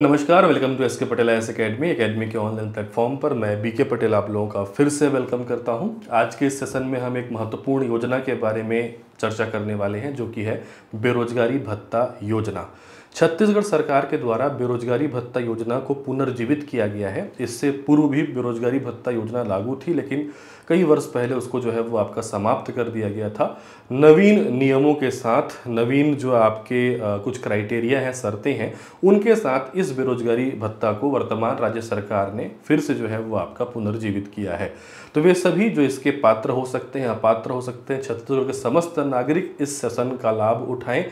नमस्कार, welcome to SK Patel IAS academy के online platform पर मैं बीके पटेल आप लोगों का फिर से वेलकम करता हूं। आज के इस सेशन में हम एक महत्वपूर्ण योजना के बारे में चर्चा करने वाले हैं, जो कि है बेरोजगारी भत्ता योजना। छत्तीसगढ़ सरकार के द्वारा बेरोजगारी भत्ता योजना को पुनर्जीवित किया गया है। इससे पूर्व भी बेरोजगारी भत्ता योजना लागू थी, लेकिन कई वर्ष पहले उसको जो है वो आपका समाप्त कर दिया गया था। नवीन नियमों के साथ, नवीन जो आपके कुछ क्राइटेरिया हैं, शर्तें हैं, उनके साथ इस बेरोजगारी भत्ता को वर्तमान राज्य सरकार ने फिर से जो है वो आपका पुनर्जीवित किया है। तो वे सभी जो इसके पात्र हो सकते हैं, अपात्र हो सकते हैं, छत्तीसगढ़ के समस्त नागरिक इस सेशन का लाभ उठाएं।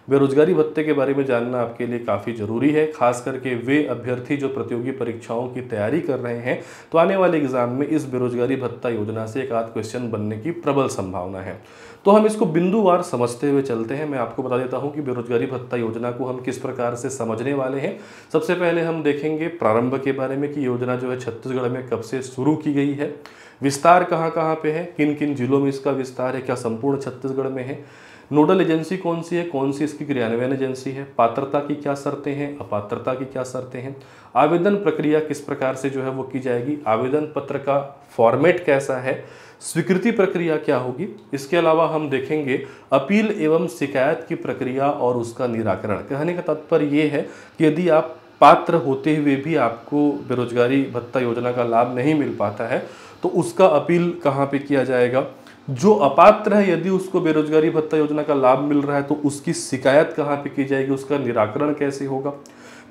बेरोजगारी भत्ते के बारे में जानना आपके लिए काफ़ी ज़रूरी है, खास करके वे अभ्यर्थी जो प्रतियोगी परीक्षाओं की तैयारी कर रहे हैं। तो आने वाले एग्जाम में इस बेरोजगारी भत्ता योजना से एक आध क्वेश्चन बनने की प्रबल संभावना है। तो हम इसको बिंदुवार समझते हुए चलते हैं। मैं आपको बता देता हूं कि बेरोजगारी भत्ता योजना को हम किस प्रकार से समझने वाले हैं। सबसे पहले हम देखेंगे प्रारंभ के बारे में कि योजना जो है छत्तीसगढ़ में कब से शुरू की गई है, विस्तार कहाँ कहाँ पे है, किन किन जिलों में इसका विस्तार है, क्या संपूर्ण छत्तीसगढ़ में है, नोडल एजेंसी कौन सी है, कौन सी इसकी क्रियान्वयन एजेंसी है, पात्रता की क्या शर्तें हैं, अपात्रता की क्या शर्तें हैं, आवेदन प्रक्रिया किस प्रकार से जो है वो की जाएगी, आवेदन पत्र का फॉर्मेट कैसा है, स्वीकृति प्रक्रिया क्या होगी। इसके अलावा हम देखेंगे अपील एवं शिकायत की प्रक्रिया और उसका निराकरण। कहने का तात्पर्य ये है कि यदि आप पात्र होते हुए भी आपको बेरोजगारी भत्ता योजना का लाभ नहीं मिल पाता है, तो उसका अपील कहाँ पे किया जाएगा। जो अपात्र है, यदि उसको बेरोजगारी भत्ता योजना का लाभ मिल रहा है, तो उसकी शिकायत कहाँ पे की जाएगी, उसका निराकरण कैसे होगा,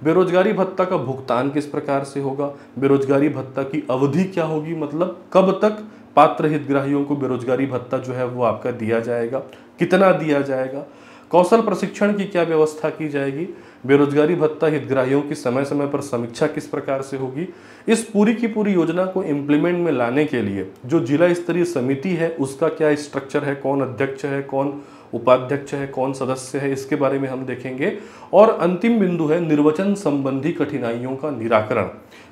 बेरोजगारी भत्ता का भुगतान किस प्रकार से होगा, बेरोजगारी भत्ता की अवधि क्या होगी, मतलब कब तक पात्र हितग्राहियों को बेरोजगारी भत्ता जो है वो आपका दिया जाएगा, कितना दिया जाएगा, कौशल प्रशिक्षण की क्या व्यवस्था की जाएगी, बेरोजगारी भत्ता हितग्राहियों की समय समय पर समीक्षा किस प्रकार से होगी। इस पूरी की पूरी योजना को इम्प्लीमेंट में लाने के लिए जो जिला स्तरीय समिति है उसका क्या स्ट्रक्चर है, कौन अध्यक्ष है, कौन उपाध्यक्ष है, कौन सदस्य है, इसके बारे में हम देखेंगे। और अंतिम बिंदु है निर्वाचन संबंधी कठिनाइयों का निराकरण।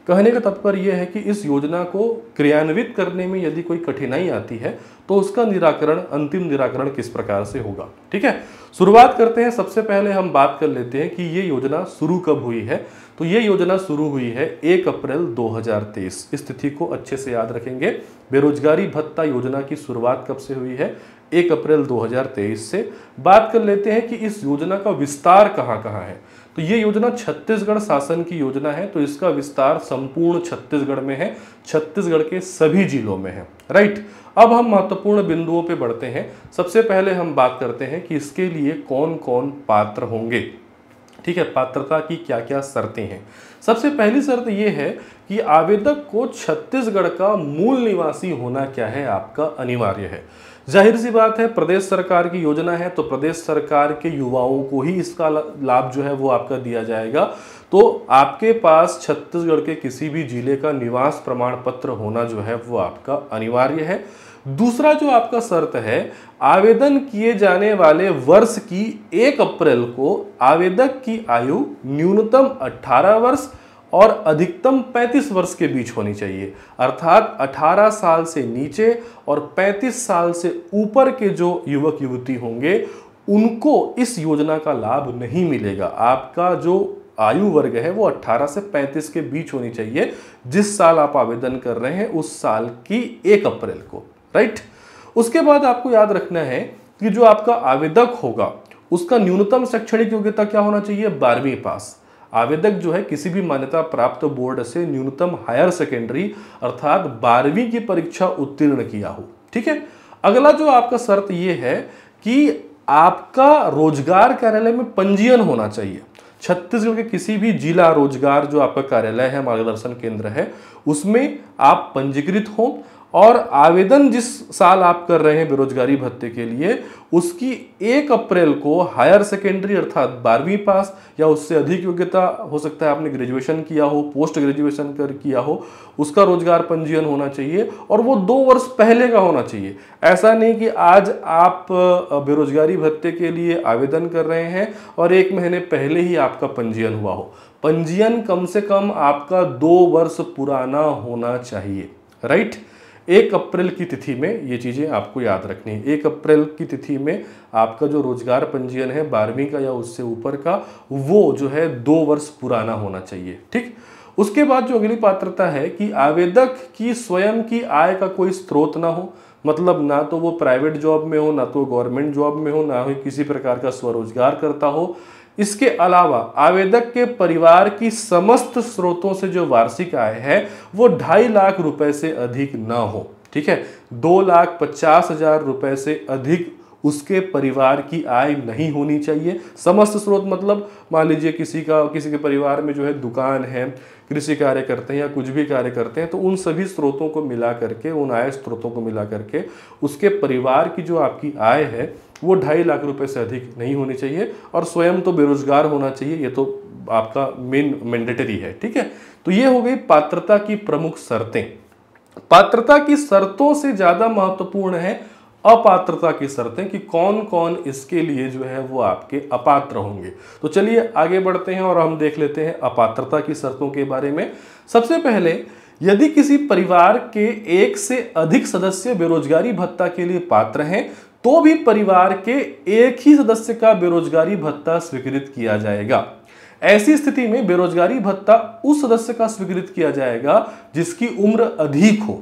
कहने का तात्पर्य यह है कि इस योजना को क्रियान्वित करने में यदि कोई कठिनाई आती है तो उसका निराकरण, अंतिम निराकरण किस प्रकार से होगा। ठीक है, शुरुआत करते हैं। सबसे पहले हम बात कर लेते हैं कि ये योजना शुरू कब हुई है। तो ये योजना शुरू हुई है 1 अप्रैल 2023। इस तिथि को अच्छे से याद रखेंगे। बेरोजगारी भत्ता योजना की शुरुआत कब से हुई है, 1 अप्रैल 2023 से। बात कर लेते हैं कि इस योजना का विस्तार कहाँ कहाँ है। तो ये योजना छत्तीसगढ़ शासन की योजना है, तो इसका विस्तार संपूर्ण छत्तीसगढ़ में है, छत्तीसगढ़ के सभी जिलों में है। राइट, अब हम महत्वपूर्ण बिंदुओं पे बढ़ते हैं। सबसे पहले हम बात करते हैं कि इसके लिए कौन कौन पात्र होंगे। ठीक है, पात्रता की क्या क्या शर्तें हैं। सबसे पहली शर्त यह है कि आवेदक को छत्तीसगढ़ का मूल निवासी होना क्या है, आपका अनिवार्य है। जाहिर सी बात है, प्रदेश सरकार की योजना है, तो प्रदेश सरकार के युवाओं को ही इसका लाभ जो है वो आपका दिया जाएगा। तो आपके पास छत्तीसगढ़ के किसी भी जिले का निवास प्रमाण पत्र होना जो है वो आपका अनिवार्य है। दूसरा जो आपका शर्त है, आवेदन किए जाने वाले वर्ष की 1 अप्रैल को आवेदक की आयु न्यूनतम 18 वर्ष और अधिकतम 35 वर्ष के बीच होनी चाहिए। अर्थात 18 साल से नीचे और 35 साल से ऊपर के जो युवक युवती होंगे उनको इस योजना का लाभ नहीं मिलेगा। आपका जो आयु वर्ग है वो 18 से 35 के बीच होनी चाहिए। जिस साल आप आवेदन कर रहे हैं उस साल की 1 अप्रैल को। राइट, उसके बाद आपको याद रखना है कि जो आपका आवेदक होगा उसका न्यूनतम शैक्षणिक योग्यता क्या होना चाहिए, 12वीं पास। आवेदक जो है किसी भी मान्यता प्राप्त बोर्ड से न्यूनतम हायर सेकेंडरी अर्थात 12वीं की परीक्षा उत्तीर्ण किया हो। ठीक है, अगला जो आपका शर्त यह है कि आपका रोजगार कार्यालय में पंजीयन होना चाहिए। छत्तीसगढ़ के किसी भी जिला रोजगार जो आपका कार्यालय है, मार्गदर्शन केंद्र है, उसमें आप पंजीकृत हो और आवेदन जिस साल आप कर रहे हैं बेरोजगारी भत्ते के लिए उसकी 1 अप्रैल को हायर सेकेंडरी अर्थात 12वीं पास या उससे अधिक योग्यता हो सकता है, आपने ग्रेजुएशन किया हो, पोस्ट ग्रेजुएशन किया हो, उसका रोजगार पंजीयन होना चाहिए और वो 2 वर्ष पहले का होना चाहिए। ऐसा नहीं कि आज आप बेरोजगारी भत्ते के लिए आवेदन कर रहे हैं और 1 महीने पहले ही आपका पंजीयन हुआ हो। पंजीयन कम से कम आपका 2 वर्ष पुराना होना चाहिए। राइट, 1 अप्रैल की तिथि में ये चीज़ें आपको याद रखनी है। 1 अप्रैल की तिथि में आपका जो रोजगार पंजीयन है 12वीं का या उससे ऊपर का, वो जो है 2 वर्ष पुराना होना चाहिए। ठीक, उसके बाद जो अगली पात्रता है कि आवेदक की स्वयं की आय का कोई स्रोत ना हो, मतलब ना तो वो प्राइवेट जॉब में हो, ना तो गवर्नमेंट जॉब में हो, ना ही किसी प्रकार का स्वरोजगार करता हो। इसके अलावा आवेदक के परिवार की समस्त स्रोतों से जो वार्षिक आय है वो 2.5 लाख रुपए से अधिक ना हो। ठीक है, 2,50,000 रुपए से अधिक उसके परिवार की आय नहीं होनी चाहिए। समस्त स्रोत मतलब मान लीजिए किसी के परिवार में जो है दुकान है, कृषि कार्य करते हैं या कुछ भी कार्य करते हैं, तो उन सभी स्रोतों को मिला करके, उन आय स्रोतों को मिला करके उसके परिवार की जो आपकी आय है वो 2.5 लाख रुपए से अधिक नहीं होनी चाहिए। और स्वयं तो बेरोजगार होना चाहिए, ये तो आपका मेन मैंडेटरी है। ठीक है, तो ये हो गई पात्रता की प्रमुख शर्तें। पात्रता की शर्तों से ज्यादा महत्वपूर्ण है अपात्रता की शर्तें, कि कौन कौन इसके लिए जो है वो आपके अपात्र होंगे। तो चलिए आगे बढ़ते हैं और हम देख लेते हैं अपात्रता की शर्तों के बारे में। सबसे पहले, यदि किसी परिवार के 1 से अधिक सदस्य बेरोजगारी भत्ता के लिए पात्र हैं तो भी परिवार के एक ही सदस्य का बेरोजगारी भत्ता स्वीकृत किया जाएगा। ऐसी स्थिति में बेरोजगारी भत्ता उस सदस्य का स्वीकृत किया जाएगा जिसकी उम्र अधिक हो।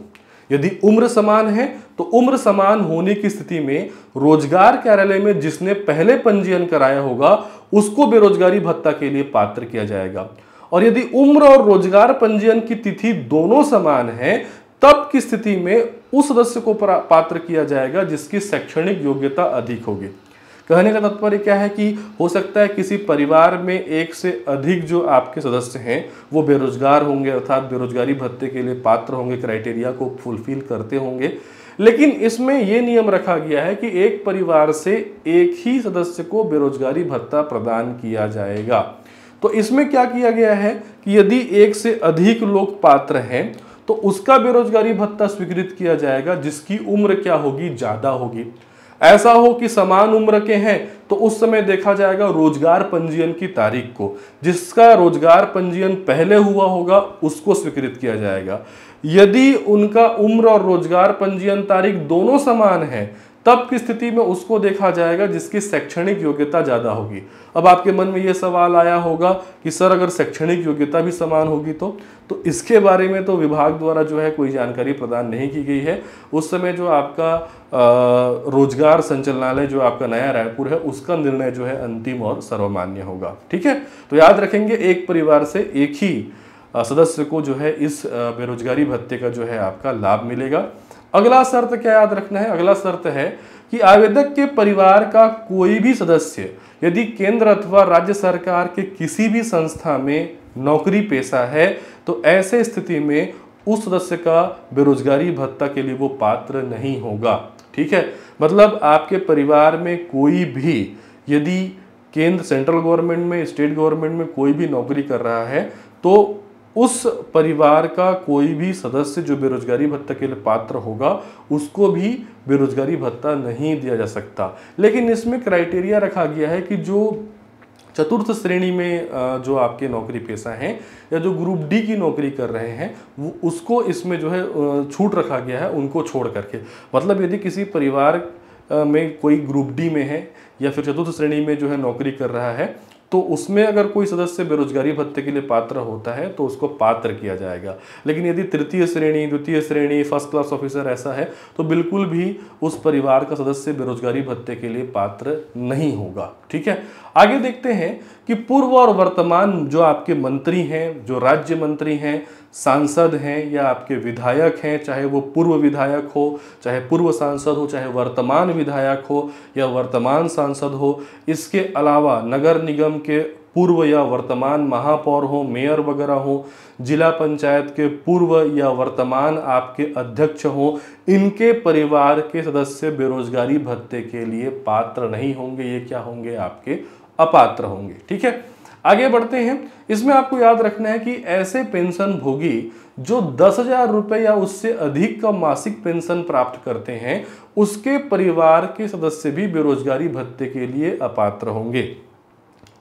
यदि उम्र समान है तो उम्र समान होने की स्थिति में रोजगार कार्यालय में जिसने पहले पंजीयन कराया होगा उसको बेरोजगारी भत्ता के लिए पात्र किया जाएगा। और यदि उम्र और रोजगार पंजीयन की तिथि दोनों समान है तब की स्थिति में उस सदस्य को पात्र किया जाएगा जिसकी शैक्षणिक योग्यता अधिक होगी। कहने का तात्पर्य क्या है कि हो सकता है किसी परिवार में 1 से अधिक जो आपके सदस्य हैं वो बेरोजगार होंगे, अर्थात बेरोजगारी भत्ते के लिए पात्र होंगे, क्राइटेरिया को फुलफिल करते होंगे, लेकिन इसमें यह नियम रखा गया है कि एक परिवार से एक ही सदस्य को बेरोजगारी भत्ता प्रदान किया जाएगा। तो इसमें क्या किया गया है कि यदि 1 से अधिक लोग पात्र हैं तो उसका बेरोजगारी भत्ता स्वीकृत किया जाएगा जिसकी उम्र क्या होगी, ज्यादा होगी। ऐसा हो कि समान उम्र के हैं तो उस समय देखा जाएगा रोजगार पंजीयन की तारीख को, जिसका रोजगार पंजीयन पहले हुआ होगा उसको स्वीकृत किया जाएगा। यदि उनका उम्र और रोजगार पंजीयन तारीख दोनों समान है तब की स्थिति में उसको देखा जाएगा जिसकी शैक्षणिक योग्यता ज्यादा होगी। अब आपके मन में यह सवाल आया होगा कि सर अगर शैक्षणिक योग्यता भी समान होगी तो इसके बारे में तो विभाग द्वारा जो है कोई जानकारी प्रदान नहीं की गई है। उस समय जो आपका रोजगार संचालनालय जो आपका नया रायपुर है उसका निर्णय जो है अंतिम और सर्वमान्य होगा। ठीक है, तो याद रखेंगे एक परिवार से एक ही सदस्य को जो है इस बेरोजगारी भत्ते का जो है आपका लाभ मिलेगा। अगला शर्त क्या याद रखना है, अगला शर्त है कि आवेदक के परिवार का कोई भी सदस्य यदि केंद्र अथवा राज्य सरकार के किसी भी संस्था में नौकरी पेशा है तो ऐसे स्थिति में उस सदस्य का बेरोजगारी भत्ता के लिए वो पात्र नहीं होगा। ठीक है, मतलब आपके परिवार में कोई भी यदि केंद्र सेंट्रल गवर्नमेंट में, स्टेट गवर्नमेंट में कोई भी नौकरी कर रहा है तो उस परिवार का कोई भी सदस्य जो बेरोजगारी भत्ता के लिए पात्र होगा उसको भी बेरोजगारी भत्ता नहीं दिया जा सकता। लेकिन इसमें क्राइटेरिया रखा गया है कि जो चतुर्थ श्रेणी में जो आपके नौकरी पेशा हैं या जो ग्रुप डी की नौकरी कर रहे हैं वो उसको इसमें जो है छूट रखा गया है उनको छोड़ करके। मतलब यदि किसी परिवार में कोई ग्रुप डी में है या फिर चतुर्थ श्रेणी में जो है नौकरी कर रहा है तो उसमें अगर कोई सदस्य बेरोजगारी भत्ते के लिए पात्र होता है तो उसको पात्र किया जाएगा। लेकिन यदि तृतीय श्रेणी, द्वितीय श्रेणी, फर्स्ट क्लास ऑफिसर ऐसा है तो बिल्कुल भी उस परिवार का सदस्य बेरोजगारी भत्ते के लिए पात्र नहीं होगा। ठीक है, आगे देखते हैं कि पूर्व और वर्तमान जो आपके मंत्री हैं, जो राज्य मंत्री हैं, सांसद हैं या आपके विधायक हैं, चाहे वो पूर्व विधायक हो, चाहे पूर्व सांसद हो, चाहे वर्तमान विधायक हो या वर्तमान सांसद हो, इसके अलावा नगर निगम के पूर्व या वर्तमान महापौर हो, मेयर वगैरह हो, जिला पंचायत के पूर्व या वर्तमान आपके अध्यक्ष हो, इनके परिवार के सदस्य बेरोजगारी भत्ते के लिए पात्र नहीं होंगे। ये क्या होंगे, आपके अपात्र होंगे। ठीक है, आगे बढ़ते हैं। इसमें आपको याद रखना है कि ऐसे पेंशन भोगी जो 10,000 रुपए या उससे अधिक का मासिक पेंशन प्राप्त करते हैं उसके परिवार के सदस्य भी बेरोजगारी भत्ते के लिए अपात्र होंगे।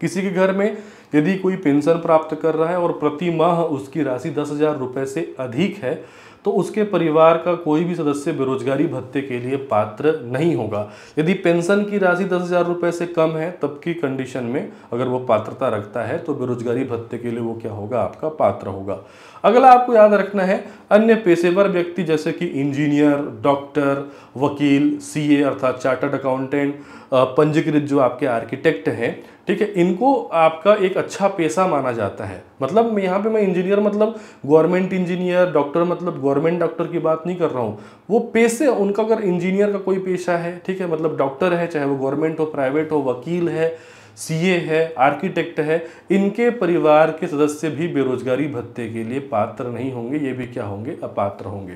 किसी के घर में यदि कोई पेंशन प्राप्त कर रहा है और प्रति माह उसकी राशि 10,000 रुपये से अधिक है तो उसके परिवार का कोई भी सदस्य बेरोजगारी भत्ते के लिए पात्र नहीं होगा। यदि पेंशन की राशि 10,000 रुपये से कम है तब की कंडीशन में अगर वो पात्रता रखता है तो बेरोजगारी भत्ते के लिए वो क्या होगा, आपका पात्र होगा। अगला आपको याद रखना है, अन्य पेशेवर व्यक्ति जैसे कि इंजीनियर, डॉक्टर, वकील, सीए अर्थात चार्टर्ड अकाउंटेंट, पंजीकृत जो आपके आर्किटेक्ट हैं, ठीक है, इनको आपका एक अच्छा पेशा माना जाता है। मतलब यहाँ पे मैं इंजीनियर मतलब गवर्नमेंट इंजीनियर, डॉक्टर मतलब गवर्नमेंट डॉक्टर की बात नहीं कर रहा हूँ। वो पेशे उनका, अगर इंजीनियर का कोई पेशा है, ठीक है, मतलब डॉक्टर है, चाहे वो गवर्नमेंट हो, प्राइवेट हो, वकील है, सीए है, आर्किटेक्ट है, इनके परिवार के सदस्य भी बेरोजगारी भत्ते के लिए पात्र नहीं होंगे, ये भी क्या होंगे, अपात्र होंगे।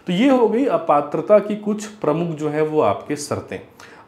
तो ये हो गई अपात्रता की कुछ प्रमुख जो है वो आपके शर्तें।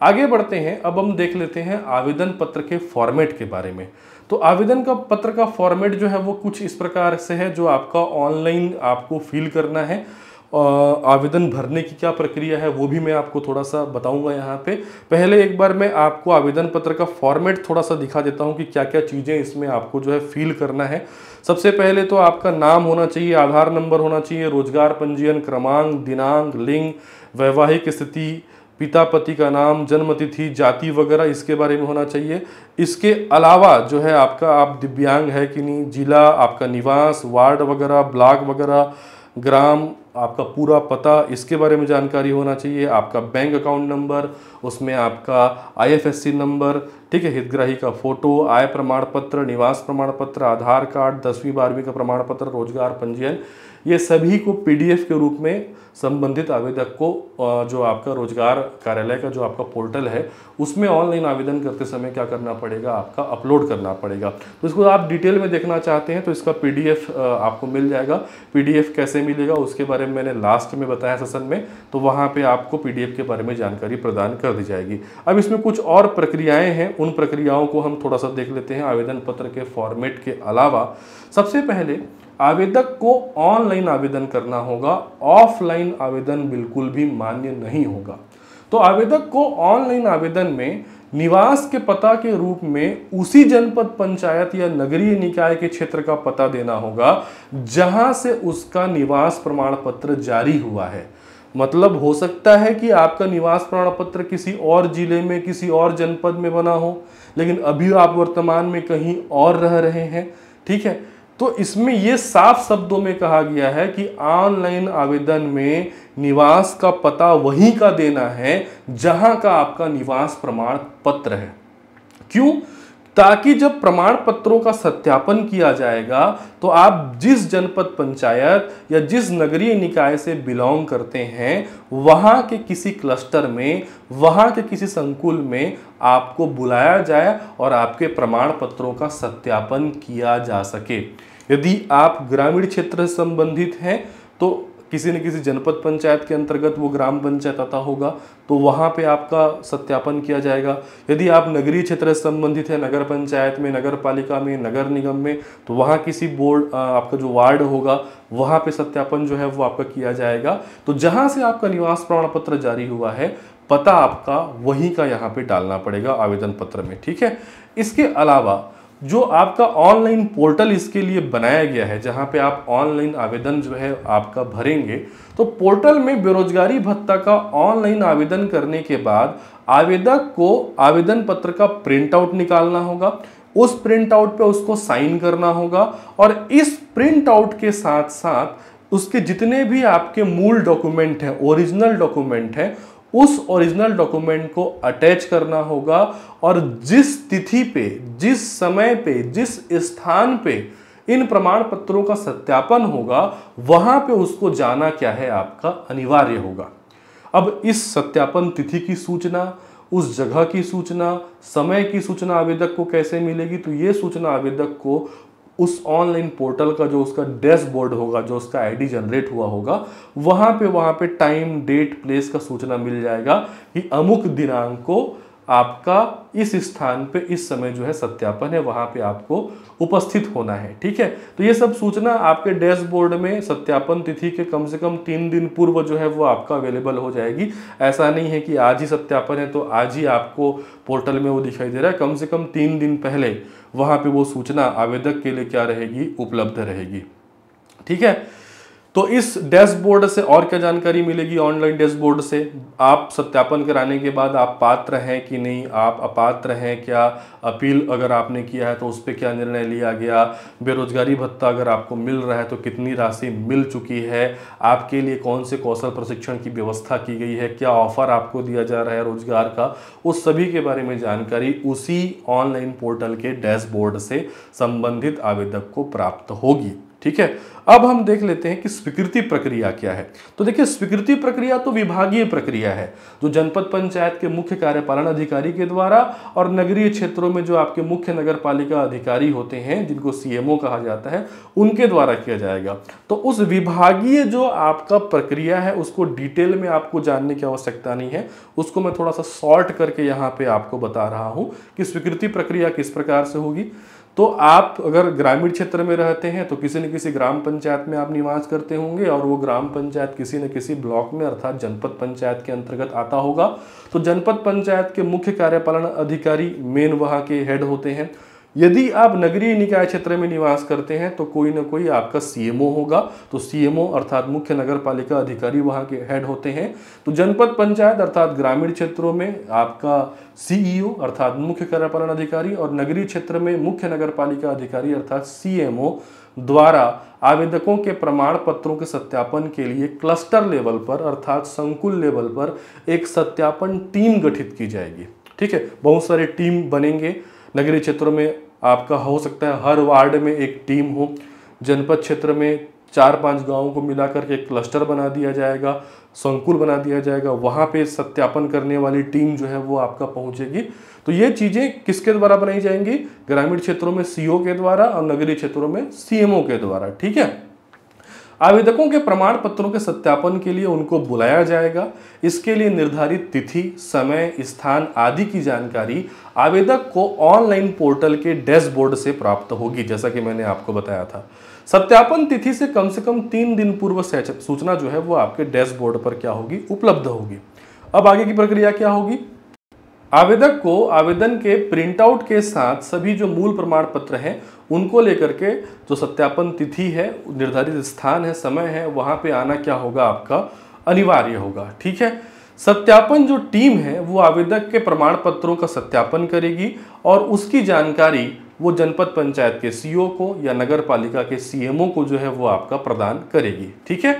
आगे बढ़ते हैं, अब हम देख लेते हैं आवेदन पत्र के फॉर्मेट के बारे में। तो आवेदन का पत्र का फॉर्मेट जो है वो कुछ इस प्रकार से है, जो आपका ऑनलाइन आपको फिल करना है। आवेदन भरने की क्या प्रक्रिया है वो भी मैं आपको थोड़ा सा बताऊंगा यहाँ पे। पहले एक बार मैं आपको आवेदन पत्र का फॉर्मेट थोड़ा सा दिखा देता हूँ कि क्या क्या चीज़ें इसमें आपको जो है फिल करना है। सबसे पहले तो आपका नाम होना चाहिए, आधार नंबर होना चाहिए, रोजगार पंजीयन क्रमांक, दिनांक, लिंग, वैवाहिक स्थिति, पिता पति का नाम, जन्म तिथि, जाति वगैरह इसके बारे में होना चाहिए। इसके अलावा जो है आपका, आप दिव्यांग है कि नहीं, जिला, आपका निवास, वार्ड वगैरह, ब्लॉक वगैरह, ग्राम, आपका पूरा पता, इसके बारे में जानकारी होना चाहिए। आपका बैंक अकाउंट नंबर, उसमें आपका IFSC नंबर, ठीक है, हितग्राही का फोटो, आय प्रमाण पत्र, निवास प्रमाण पत्र, आधार कार्ड, 10वीं 12वीं का प्रमाण पत्र, रोजगार पंजीयन, ये सभी को PDF के रूप में संबंधित आवेदक को जो आपका रोजगार कार्यालय का जो आपका पोर्टल है उसमें ऑनलाइन आवेदन करते समय क्या करना पड़ेगा, आपका अपलोड करना पड़ेगा। तो इसको आप डिटेल में देखना चाहते हैं तो इसका PDF आपको मिल जाएगा। PDF कैसे मिलेगा उसके बारे में मैंने लास्ट में बताया सेशन में, तो वहाँ पे आपको PDF के बारे में जानकारी प्रदान कर दी जाएगी। अब इसमें कुछ और प्रक्रियाएं हैं, उन प्रक्रियाओं को हम थोड़ा सा देख लेते हैं। आवेदन पत्र के फॉर्मेट के अलावा सबसे पहले आवेदक को ऑनलाइन आवेदन करना होगा, ऑफलाइन आवेदन बिल्कुल भी मान्य नहीं होगा। तो आवेदक को ऑनलाइन आवेदन में निवास के पता के रूप में उसी जनपद पंचायत या नगरीय निकाय के क्षेत्र का पता देना होगा जहां से उसका निवास प्रमाण पत्र जारी हुआ है। मतलब हो सकता है कि आपका निवास प्रमाण पत्र किसी और जिले में, किसी और जनपद में बना हो, लेकिन अभी आप वर्तमान में कहीं और रह रहे हैं, ठीक है। तो इसमें यह साफ शब्दों में कहा गया है कि ऑनलाइन आवेदन में निवास का पता वहीं का देना है जहां का आपका निवास प्रमाण पत्र है। क्यों? ताकि जब प्रमाण पत्रों का सत्यापन किया जाएगा तो आप जिस जनपद पंचायत या जिस नगरीय निकाय से बिलोंग करते हैं वहां के किसी क्लस्टर में, वहां के किसी संकुल में आपको बुलाया जाए और आपके प्रमाण पत्रों का सत्यापन किया जा सके। यदि आप ग्रामीण क्षेत्र से संबंधित हैं तो किसी न किसी जनपद पंचायत के अंतर्गत वो ग्राम पंचायत आता होगा तो वहाँ पे आपका सत्यापन किया जाएगा। यदि आप नगरीय क्षेत्र से संबंधित है, नगर पंचायत में, नगर पालिका में, नगर निगम में, तो वहाँ किसी बोर्ड आपका जो वार्ड होगा वहाँ पे सत्यापन जो है वो आपका किया जाएगा। तो जहाँ से आपका निवास प्रमाण पत्र जारी हुआ है पता आपका वहीं का यहाँ पे डालना पड़ेगा आवेदन पत्र में, ठीक है। इसके अलावा जो आपका ऑनलाइन पोर्टल इसके लिए बनाया गया है जहां पे आप ऑनलाइन आवेदन जो है आपका भरेंगे, तो पोर्टल में बेरोजगारी भत्ता का ऑनलाइन आवेदन करने के बाद आवेदक को आवेदन पत्र का प्रिंट आउट निकालना होगा। उस प्रिंट आउट पे उसको साइन करना होगा और इस प्रिंट आउट के साथ साथ उसके जितने भी आपके मूल डॉक्यूमेंट हैं, ओरिजिनल डॉक्यूमेंट हैं, उस ओरिजिनल डॉक्यूमेंट को अटैच करना होगा और जिस तिथि पे, जिस समय पे, जिस स्थान पे इन प्रमाण पत्रों का सत्यापन होगा वहां पे उसको जाना क्या है, आपका अनिवार्य होगा। अब इस सत्यापन तिथि की सूचना, उस जगह की सूचना, समय की सूचना आवेदक को कैसे मिलेगी? तो ये सूचना आवेदक को उस ऑनलाइन पोर्टल का जो उसका डैशबोर्ड होगा, जो उसका आईडी जनरेट हुआ होगा, वहाँ पे टाइम, डेट, प्लेस का सूचना मिल जाएगा कि अमुक दिनांक को आपका इस स्थान पे इस समय जो है सत्यापन है, वहां पे आपको उपस्थित होना है। ठीक है, तो ये सब सूचना आपके डैशबोर्ड में सत्यापन तिथि के कम से कम 3 दिन पूर्व जो है वो आपका अवेलेबल हो जाएगी। ऐसा नहीं है कि आज ही सत्यापन है तो आज ही आपको पोर्टल में वो दिखाई दे रहा है, कम से कम 3 दिन पहले वहां पे वो सूचना आवेदक के लिए क्या रहेगी, उपलब्ध रहेगी। ठीक है, तो इस डैशबोर्ड से और क्या जानकारी मिलेगी? ऑनलाइन डैशबोर्ड से आप सत्यापन कराने के बाद आप पात्र हैं कि नहीं, आप अपात्र हैं क्या, अपील अगर आपने किया है तो उस पर क्या निर्णय लिया गया, बेरोजगारी भत्ता अगर आपको मिल रहा है तो कितनी राशि मिल चुकी है, आपके लिए कौन से कौशल प्रशिक्षण की व्यवस्था की गई है, क्या ऑफर आपको दिया जा रहा है रोजगार का, उस सभी के बारे में जानकारी उसी ऑनलाइन पोर्टल के डैशबोर्ड से संबंधित आवेदक को प्राप्त होगी। ठीक है, अब हम देख लेते हैं कि स्वीकृति प्रक्रिया क्या है। तो देखिए, स्वीकृति प्रक्रिया तो विभागीय प्रक्रिया है जो जनपद पंचायत के मुख्य कार्यपालन अधिकारी के द्वारा और नगरीय क्षेत्रों में जो आपके मुख्य नगर पालिका अधिकारी होते हैं जिनको सीएमओ कहा जाता है, उनके द्वारा किया जाएगा। तो उस विभागीय जो आपका प्रक्रिया है उसको डिटेल में आपको जानने की आवश्यकता नहीं है, उसको मैं थोड़ा सा शॉर्ट करके यहाँ पे आपको बता रहा हूँ कि स्वीकृति प्रक्रिया किस प्रकार से होगी। तो आप अगर ग्रामीण क्षेत्र में रहते हैं तो किसी न किसी ग्राम पंचायत में आप निवास करते होंगे और वो ग्राम पंचायत किसी न किसी ब्लॉक में अर्थात जनपद पंचायत के अंतर्गत आता होगा। तो जनपद पंचायत के मुख्य कार्यपालन अधिकारी मेन वहाँ के हेड होते हैं। यदि आप नगरीय निकाय क्षेत्र में निवास करते हैं तो कोई ना कोई आपका सीएमओ होगा, तो सीएमओ अर्थात मुख्य नगर पालिका अधिकारी वहाँ के हेड होते हैं। तो जनपद पंचायत अर्थात ग्रामीण क्षेत्रों में आपका सीईओ अर्थात मुख्य कार्यपालन अधिकारी और नगरीय क्षेत्र में मुख्य नगर पालिका अधिकारी अर्थात सीएमओ द्वारा आवेदकों के प्रमाण पत्रों के सत्यापन के लिए क्लस्टर लेवल पर अर्थात संकुल लेवल पर एक सत्यापन टीम गठित की जाएगी। ठीक है, बहुत सारे टीम बनेंगे। नगरीय क्षेत्रों में आपका हो सकता है हर वार्ड में एक टीम हो, जनपद क्षेत्र में 4-5 गांवों को मिलाकर के एक क्लस्टर बना दिया जाएगा, संकुल बना दिया जाएगा, वहां पे सत्यापन करने वाली टीम जो है वो आपका पहुंचेगी। तो ये चीजें किसके द्वारा बनाई जाएंगी? ग्रामीण क्षेत्रों में सीओ के द्वारा और नगरीय क्षेत्रों में सीएमओ के द्वारा। ठीक है, आवेदकों के प्रमाण पत्रों के सत्यापन के लिए उनको बुलाया जाएगा। इसके लिए निर्धारित तिथि, समय, स्थान आदि की जानकारी आवेदक को ऑनलाइन पोर्टल के डैशबोर्ड से प्राप्त होगी, जैसा कि मैंने आपको बताया था। सत्यापन तिथि से कम 3 दिन पूर्व सूचना जो है वो आपके डैशबोर्ड पर क्या होगी, उपलब्ध होगी। अब आगे की प्रक्रिया क्या होगी? आवेदक को आवेदन के प्रिंट आउट के साथ सभी जो मूल प्रमाण पत्र हैं उनको लेकर के जो सत्यापन तिथि है, निर्धारित स्थान है, समय है, वहां पे आना क्या होगा, आपका अनिवार्य होगा। ठीक है, सत्यापन जो टीम है वो आवेदक के प्रमाण पत्रों का सत्यापन करेगी और उसकी जानकारी वो जनपद पंचायत के सीईओ को या नगर पालिका के सीएमओ को जो है वो आपका प्रदान करेगी। ठीक है,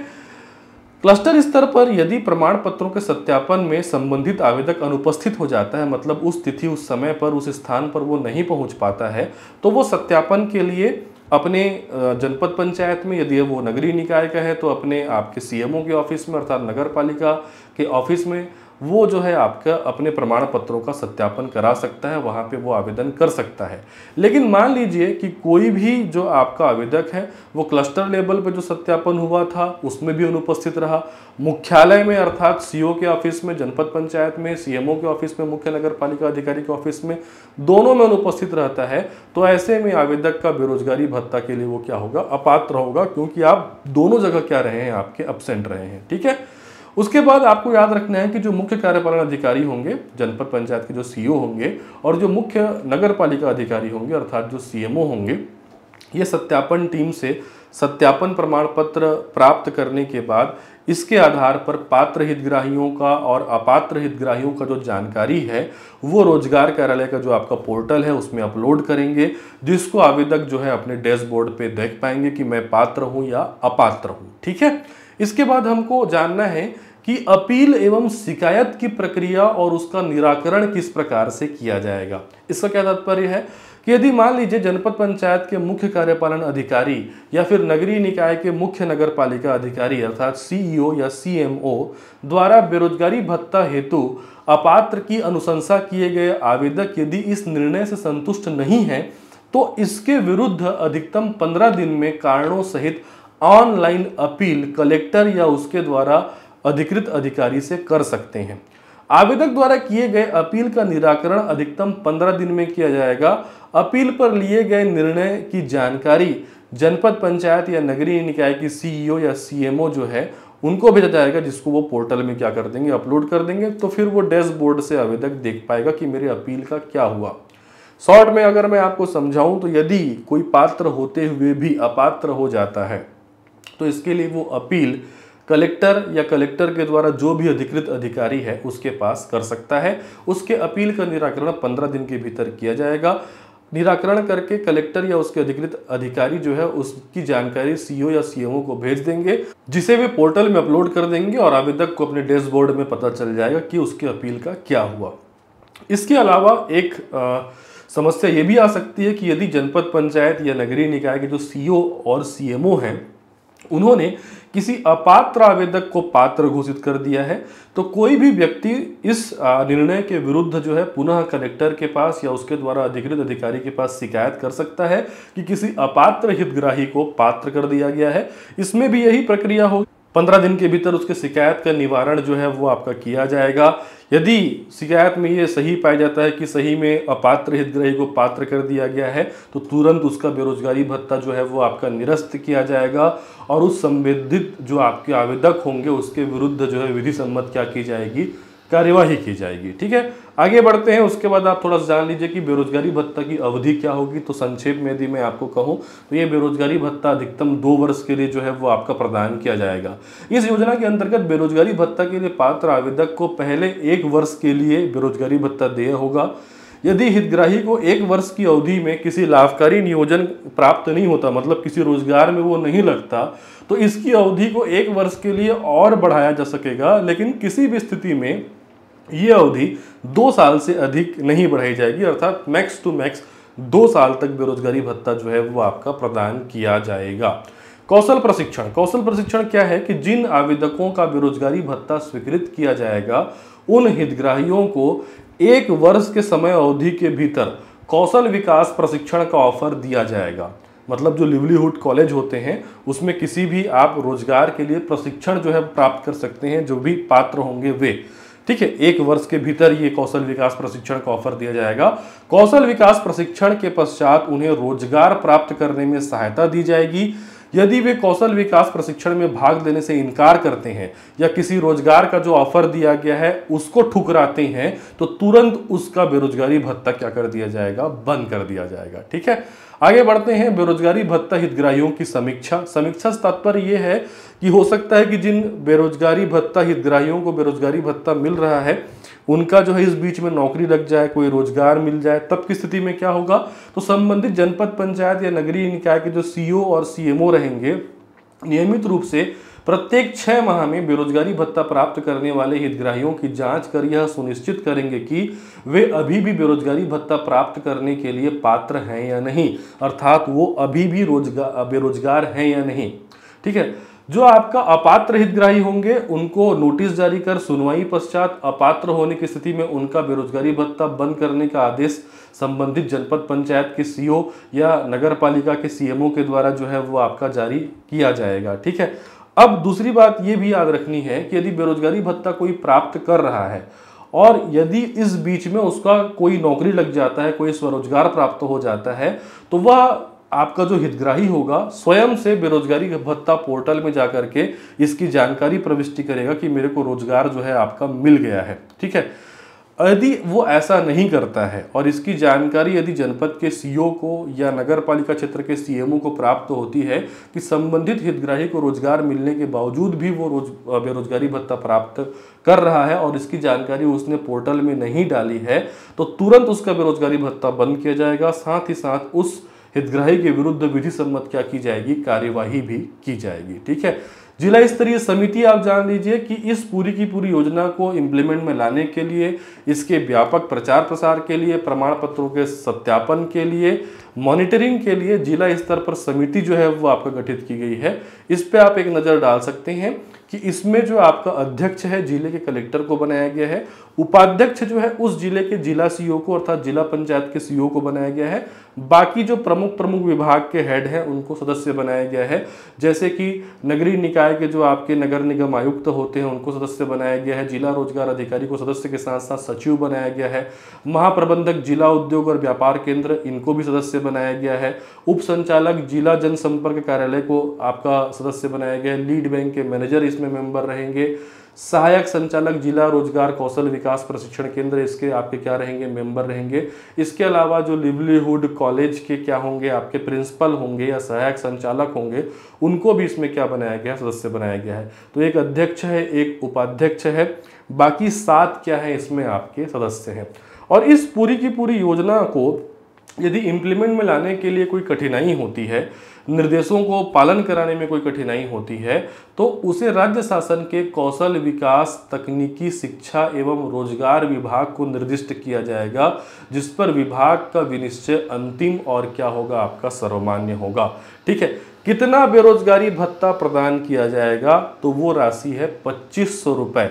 क्लस्टर स्तर पर यदि प्रमाण पत्रों के सत्यापन में संबंधित आवेदक अनुपस्थित हो जाता है, मतलब उस तिथि, उस समय पर, उस स्थान पर वो नहीं पहुंच पाता है, तो वो सत्यापन के लिए अपने जनपद पंचायत में, यदि वो नगरीय निकाय का है तो अपने आपके सीएमओ के ऑफिस में अर्थात नगर पालिका के ऑफिस में वो जो है आपका अपने प्रमाण पत्रों का सत्यापन करा सकता है, वहाँ पे वो आवेदन कर सकता है। लेकिन मान लीजिए कि कोई भी जो आपका आवेदक है वो क्लस्टर लेवल पे जो सत्यापन हुआ था उसमें भी अनुपस्थित रहा, मुख्यालय में अर्थात सीओ के ऑफिस में, जनपद पंचायत में, सीएमओ के ऑफिस में, मुख्य नगर पालिका अधिकारी के ऑफिस में, दोनों में अनुपस्थित रहता है, तो ऐसे में आवेदक का बेरोजगारी भत्ता के लिए वो क्या होगा, अपात्र होगा, क्योंकि आप दोनों जगह क्या रहे हैं, आपके एब्सेंट रहे हैं। ठीक है, उसके बाद आपको याद रखना है कि जो मुख्य कार्यपालन अधिकारी होंगे जनपद पंचायत के, जो सीईओ होंगे, और जो मुख्य नगर पालिका अधिकारी होंगे अर्थात जो सीएमओ होंगे, ये सत्यापन टीम से सत्यापन प्रमाण पत्र प्राप्त करने के बाद इसके आधार पर पात्र हितग्राहियों का और अपात्र हितग्राहियों का जो जानकारी है वो रोजगार कार्यालय का जो आपका पोर्टल है उसमें अपलोड करेंगे, जिसको आवेदक जो है अपने डैशबोर्ड पे देख पाएंगे कि मैं पात्र हूं या अपात्र हूं। ठीक है, इसके बाद हमको जानना है कि अपील एवं शिकायत की प्रक्रिया और उसका निराकरण किस प्रकार से किया जाएगा। इसका क्या तात्पर्य है कि यदि मान लीजिए जनपद पंचायत के मुख्य कार्यपालन अधिकारी या फिर नगरीय निकाय के मुख्य नगर पालिका अधिकारी अर्थात सीईओ या सीएमओ द्वारा बेरोजगारी भत्ता हेतु अपात्र की अनुशंसा किए गए आवेदक यदि इस निर्णय से संतुष्ट नहीं है तो इसके विरुद्ध अधिकतम 15 दिन में कारणों सहित ऑनलाइन अपील कलेक्टर या उसके द्वारा अधिकृत अधिकारी से कर सकते हैं। आवेदक द्वारा किए गए अपील का निराकरण अधिकतम 15 दिन में किया जाएगा। अपील पर लिए गए निर्णय की जानकारी जनपद पंचायत या नगरीय निकाय की सीईओ या सीएमओ जो है उनको भेजा जाएगा, जिसको वो पोर्टल में क्या कर देंगे, अपलोड कर देंगे। तो फिर वो डैशबोर्ड से आवेदक देख पाएगा कि मेरे अपील का क्या हुआ। शॉर्ट में अगर मैं आपको समझाऊं तो यदि कोई पात्र होते हुए भी अपात्र हो जाता है तो इसके लिए वो अपील कलेक्टर या कलेक्टर के द्वारा जो भी अधिकृत अधिकारी है उसके पास कर सकता है। उसके अपील का निराकरण 15 दिन के भीतर किया जाएगा। निराकरण करके कलेक्टर या उसके अधिकृत अधिकारी जो है उसकी जानकारी सीईओ या सीएमओ को भेज देंगे, जिसे वे पोर्टल में अपलोड कर देंगे और आवेदक को अपने डैशबोर्ड में पता चल जाएगा कि उसकी अपील का क्या हुआ। इसके अलावा एक समस्या ये भी आ सकती है कि यदि जनपद पंचायत या नगरीय निकाय के जो सीईओ और सीएमओ हैं उन्होंने किसी अपात्र आवेदक को पात्र घोषित कर दिया है तो कोई भी व्यक्ति इस निर्णय के विरुद्ध जो है पुनः कलेक्टर के पास या उसके द्वारा अधिकृत अधिकारी के पास शिकायत कर सकता है कि किसी अपात्र हितग्राही को पात्र कर दिया गया है। इसमें भी यही प्रक्रिया होगी, 15 दिन के भीतर उसके शिकायत का निवारण जो है वो आपका किया जाएगा। यदि शिकायत में ये सही पाया जाता है कि सही में अपात्र हितग्राही को पात्र कर दिया गया है तो तुरंत उसका बेरोजगारी भत्ता जो है वो आपका निरस्त किया जाएगा और उस संबंधित जो आपके आवेदक होंगे उसके विरुद्ध जो है विधि सम्मत क्या की जाएगी, कार्यवाही की जाएगी। ठीक है, आगे बढ़ते हैं। उसके बाद आप थोड़ा सा जान लीजिए कि बेरोजगारी भत्ता की अवधि क्या होगी। तो संक्षेप में यदि मैं आपको कहूं तो ये बेरोजगारी भत्ता अधिकतम 2 वर्ष के लिए जो है वो आपका प्रदान किया जाएगा। इस योजना के अंतर्गत बेरोजगारी भत्ता के लिए पात्र आवेदक को पहले 1 वर्ष के लिए बेरोजगारी भत्ता देय होगा। यदि हितग्राही को 1 वर्ष की अवधि में किसी लाभकारी नियोजन प्राप्त नहीं होता, मतलब किसी रोजगार में वो नहीं लगता, तो इसकी अवधि को 1 वर्ष के लिए और बढ़ाया जा सकेगा, लेकिन किसी भी स्थिति में ये अवधि 2 साल से अधिक नहीं बढ़ाई जाएगी, अर्थात मैक्स टू मैक्स 2 साल तक बेरोजगारी भत्ता जो है वो आपका प्रदान किया जाएगा। कौशल प्रशिक्षण। कौशल प्रशिक्षण क्या है कि जिन आवेदकों का बेरोजगारी भत्ता स्वीकृत किया जाएगा उन हितग्राहियों को 1 वर्ष के समय अवधि के भीतर कौशल विकास प्रशिक्षण का ऑफर दिया जाएगा। मतलब जो लिवलीहुड कॉलेज होते हैं उसमें किसी भी आप रोजगार के लिए प्रशिक्षण जो है प्राप्त कर सकते हैं, जो भी पात्र होंगे वे। ठीक है, 1 वर्ष के भीतर ये कौशल विकास प्रशिक्षण का ऑफर दिया जाएगा। कौशल विकास प्रशिक्षण के पश्चात उन्हें रोजगार प्राप्त करने में सहायता दी जाएगी। यदि वे कौशल विकास प्रशिक्षण में भाग लेने से इनकार करते हैं या किसी रोजगार का जो ऑफर दिया गया है उसको ठुकराते हैं तो तुरंत उसका बेरोजगारी भत्ता क्या कर दिया जाएगा, बंद कर दिया जाएगा। ठीक है, आगे बढ़ते हैं। बेरोजगारी भत्ता हितग्राहियों की समीक्षा। समीक्षा से तात्पर्य यह है कि हो सकता है कि जिन बेरोजगारी भत्ता हितग्राहियों को बेरोजगारी भत्ता मिल रहा है उनका जो है इस बीच में नौकरी लग जाए, कोई रोजगार मिल जाए, तब की स्थिति में क्या होगा, तो संबंधित जनपद पंचायत या नगरीय निकाय के जो सीईओ और सीएमओ रहेंगे नियमित रूप से प्रत्येक 6 माह में बेरोजगारी भत्ता प्राप्त करने वाले हितग्राहियों की जांच कर यह सुनिश्चित करेंगे कि वे अभी भी बेरोजगारी भत्ता प्राप्त करने के लिए पात्र हैं या नहीं, अर्थात वो अभी भी बेरोजगार हैं या नहीं। ठीक है, जो आपका अपात्र हितग्राही होंगे उनको नोटिस जारी कर सुनवाई पश्चात अपात्र होने की स्थिति में उनका बेरोजगारी भत्ता बंद करने का आदेश संबंधित जनपद पंचायत के सीईओ या नगर पालिका के सीएमओ के द्वारा जो है वो आपका जारी किया जाएगा। ठीक है, अब दूसरी बात ये भी याद रखनी है कि यदि बेरोजगारी भत्ता कोई प्राप्त कर रहा है और यदि इस बीच में उसका कोई नौकरी लग जाता है, कोई स्वरोजगार प्राप्त हो जाता है, तो वह आपका जो हितग्राही होगा स्वयं से बेरोजगारी भत्ता पोर्टल में जाकर के इसकी जानकारी प्रविष्टि करेगा कि मेरे को रोजगार जो है आपका मिल गया है। ठीक है, यदि वो ऐसा नहीं करता है और इसकी जानकारी यदि जनपद के सीईओ को या नगर पालिका क्षेत्र के सीएमओ को प्राप्त होती है कि संबंधित हितग्राही को रोजगार मिलने के बावजूद भी वो बेरोजगारी भत्ता प्राप्त कर रहा है और इसकी जानकारी उसने पोर्टल में नहीं डाली है, तो तुरंत उसका बेरोजगारी भत्ता बंद किया जाएगा। साथ ही साथ उस हितग्राही के विरुद्ध विधि सम्मत क्या की जाएगी, कार्यवाही भी की जाएगी। ठीक है, जिला स्तरीय समिति आप जान लीजिए कि इस पूरी की पूरी योजना को इम्प्लीमेंट में लाने के लिए, इसके व्यापक प्रचार प्रसार के लिए, प्रमाण पत्रों के सत्यापन के लिए मॉनिटरिंग के लिए जिला स्तर पर समिति जो है वो आपका गठित की गई है। इस पे आप एक नज़र डाल सकते हैं कि इसमें जो आपका अध्यक्ष है जिले के कलेक्टर को बनाया गया है, उपाध्यक्ष जो है उस जिले के जिला सीईओ को अर्थात जिला पंचायत के सीईओ को बनाया गया है। बाकी जो प्रमुख प्रमुख विभाग के हेड हैं उनको सदस्य बनाया गया है, जैसे कि नगरीय निकाय के जो आपके नगर निगम आयुक्त होते हैं उनको सदस्य बनाया गया है, जिला रोजगार अधिकारी को सदस्य के साथ साथ सचिव बनाया गया है, महाप्रबंधक जिला उद्योग और व्यापार केंद्र इनको भी सदस्य बनाया गया है, उप संचालक जिला जनसंपर्क कार्यालय को आपका सदस्य बनाया गया है, लीड बैंक के मैनेजर इसमें मेंबर रहेंगे, सहायक संचालक जिला रोजगार कौशल विकास प्रशिक्षण केंद्र इसके आपके क्या रहेंगे, मेंबर रहेंगे। इसके अलावा जो लिवलीहुड कॉलेज के क्या होंगे, आपके प्रिंसिपल होंगे या सहायक संचालक होंगे, उनको भी इसमें क्या बनाया गया, सदस्य बनाया गया है। तो एक अध्यक्ष है, एक उपाध्यक्ष है, बाकी 7 क्या है इसमें आपके सदस्य हैं। और इस पूरी की पूरी योजना को यदि इम्प्लीमेंट में लाने के लिए कोई कठिनाई होती है, निर्देशों को पालन कराने में कोई कठिनाई होती है, तो उसे राज्य शासन के कौशल विकास, तकनीकी शिक्षा एवं रोजगार विभाग को निर्दिष्ट किया जाएगा, जिस पर विभाग का विनिश्चय अंतिम और क्या होगा, आपका सर्वमान्य होगा। ठीक है, कितना बेरोजगारी भत्ता प्रदान किया जाएगा, तो वो राशि है 2500 रुपए।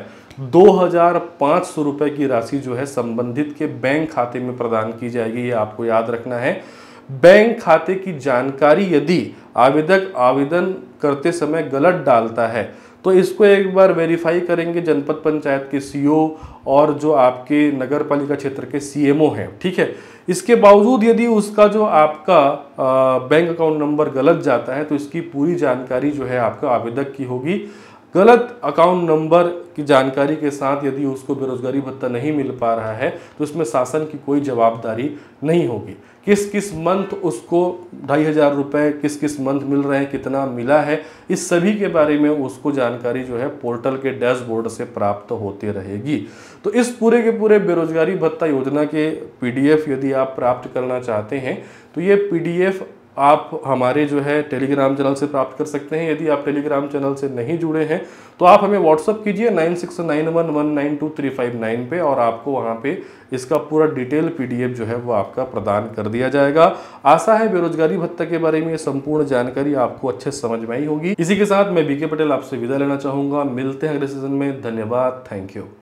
2500 रुपए की राशि जो है संबंधित के बैंक खाते में प्रदान की जाएगी, ये आपको याद रखना है। बैंक खाते की जानकारी यदि आवेदक आवेदन करते समय गलत डालता है तो इसको एक बार वेरीफाई करेंगे जनपद पंचायत के सीईओ और जो आपके नगर पालिका क्षेत्र के सीएमओ हैं। ठीक है, इसके बावजूद यदि उसका जो आपका बैंक अकाउंट नंबर गलत जाता है तो इसकी पूरी जानकारी जो है आपका आवेदक की होगी। गलत अकाउंट नंबर की जानकारी के साथ यदि उसको बेरोजगारी भत्ता नहीं मिल पा रहा है तो इसमें शासन की कोई जवाबदारी नहीं होगी। किस किस मंथ उसको 2500 रुपये किस किस मंथ मिल रहे हैं, कितना मिला है, इस सभी के बारे में उसको जानकारी जो है पोर्टल के डैशबोर्ड से प्राप्त होती रहेगी। तो इस पूरे के पूरे बेरोजगारी भत्ता योजना के पीडीएफ यदि आप प्राप्त करना चाहते हैं तो ये पीडीएफ आप हमारे जो है टेलीग्राम चैनल से प्राप्त कर सकते हैं। यदि आप टेलीग्राम चैनल से नहीं जुड़े हैं तो आप हमें व्हाट्सअप कीजिए 9691192359 पे और आपको वहां पे इसका पूरा डिटेल पीडीएफ जो है वो आपका प्रदान कर दिया जाएगा। आशा है बेरोजगारी भत्ता के बारे में ये संपूर्ण जानकारी आपको अच्छे से समझ में आई होगी। इसी के साथ मैं बीके पटेल आपसे विदा लेना चाहूंगा। मिलते हैं अगले सीजन में। धन्यवाद, थैंक यू।